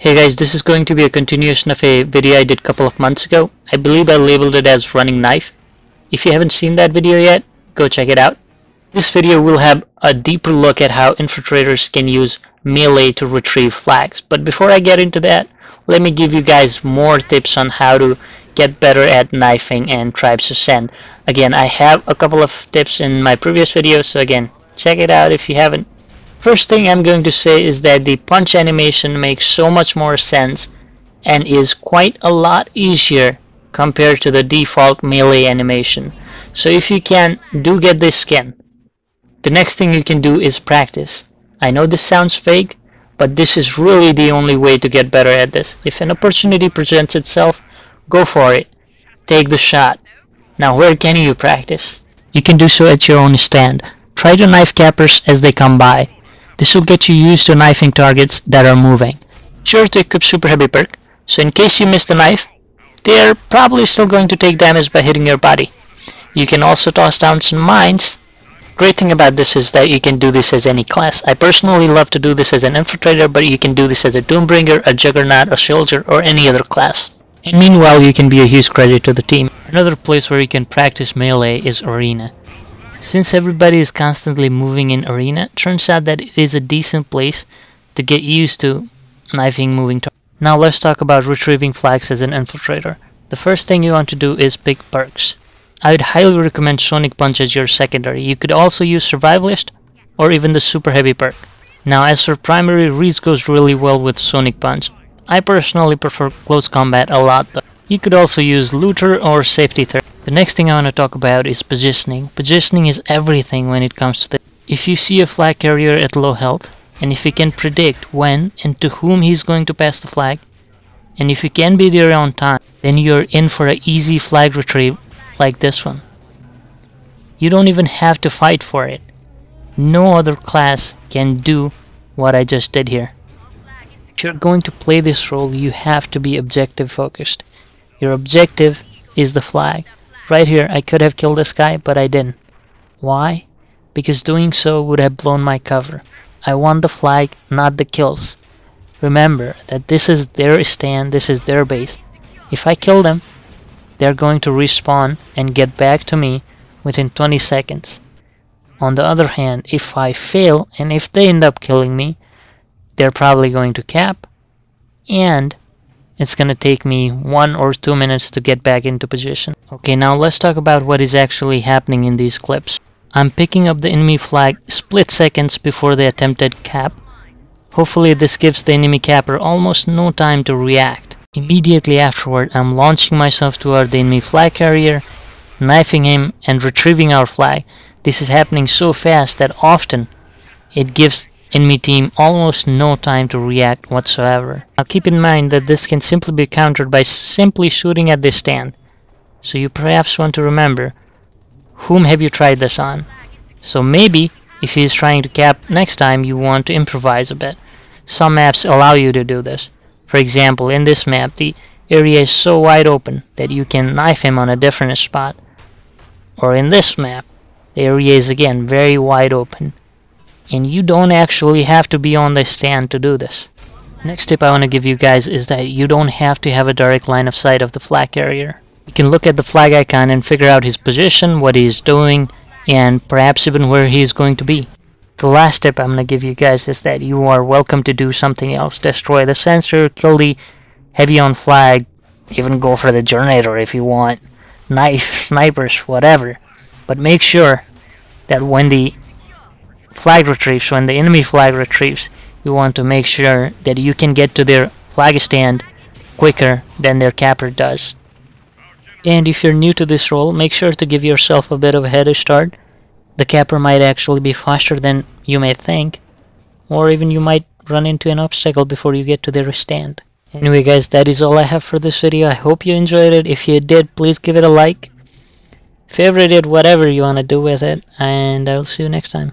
Hey guys, this is going to be a continuation of a video I did a couple of months ago. I believe I labeled it as running knife. If you haven't seen that video yet, go check it out. This video will have a deeper look at how infiltrators can use melee to retrieve flags. But before I get into that, let me give you guys more tips on how to get better at knifing and Tribes Ascend. Again, I have a couple of tips in my previous videos, so again, check it out if you haven't. First thing I'm going to say is that the punch animation makes so much more sense and is quite a lot easier compared to the default melee animation. So if you can, do get this skin. The next thing you can do is practice. I know this sounds fake, but this is really the only way to get better at this. If an opportunity presents itself, go for it. Take the shot. Now where can you practice? You can do so at your own stand. Try to knife cappers as they come by. This will get you used to knifing targets that are moving. Sure to equip super heavy perk, so in case you miss the knife, they are probably still going to take damage by hitting your body. You can also toss down some mines. Great thing about this is that you can do this as any class. I personally love to do this as an infiltrator, but you can do this as a Doombringer, a Juggernaut, a Soldier, or any other class. And meanwhile, you can be a huge credit to the team. Another place where you can practice melee is Arena. Since everybody is constantly moving in Arena, turns out that it is a decent place to get used to knifing moving targets. Now let's talk about retrieving flags as an infiltrator. The first thing you want to do is pick perks. I would highly recommend Sonic Punch as your secondary. You could also use Survivalist or even the super heavy perk. Now as for primary, Reese goes really well with Sonic Punch. I personally prefer close combat a lot though. You could also use Looter or Safety Third. The next thing I want to talk about is positioning. Positioning is everything when it comes to this. If you see a flag carrier at low health, and if you can predict when and to whom he's going to pass the flag, and if you can be there on time, then you're in for an easy flag retrieve like this one. You don't even have to fight for it. No other class can do what I just did here. If you're going to play this role, you have to be objective focused. Your objective is the flag. Right here, I could have killed this guy, but I didn't. Why? Because doing so would have blown my cover. I want the flag, not the kills. Remember that this is their stand, this is their base. If I kill them, they're going to respawn and get back to me within 20 seconds. On the other hand, if I fail, and if they end up killing me, they're probably going to cap, and it's gonna take me 1 or 2 minutes to get back into position. Okay, now let's talk about what is actually happening in these clips. I'm picking up the enemy flag split seconds before the attempted cap. Hopefully this gives the enemy capper almost no time to react. Immediately afterward, I'm launching myself toward the enemy flag carrier, knifing him and retrieving our flag. This is happening so fast that often it gives enemy team almost no time to react whatsoever. Now keep in mind that this can simply be countered by simply shooting at this stand. So you perhaps want to remember, whom have you tried this on? So maybe if he is trying to cap next time, you want to improvise a bit. Some maps allow you to do this. For example, in this map, the area is so wide open that you can knife him on a different spot. Or in this map, the area is again very wide open, and you don't actually have to be on the stand to do this. Next tip I want to give you guys is that you don't have to have a direct line of sight of the flag carrier. You can look at the flag icon and figure out his position, what he is doing, and perhaps even where he is going to be. The last tip I'm going to give you guys is that you are welcome to do something else. Destroy the sensor, kill the heavy on flag, even go for the generator if you want, knife, snipers, whatever. But make sure that when the flag retrieves, when the enemy flag retrieves, you want to make sure that you can get to their flag stand quicker than their capper does. And if you're new to this role, make sure to give yourself a bit of a head start. The capper might actually be faster than you may think, or even you might run into an obstacle before you get to their stand. Anyway guys, that is all I have for this video. I hope you enjoyed it. If you did, please give it a like, favorite it, whatever you want to do with it, and I'll see you next time.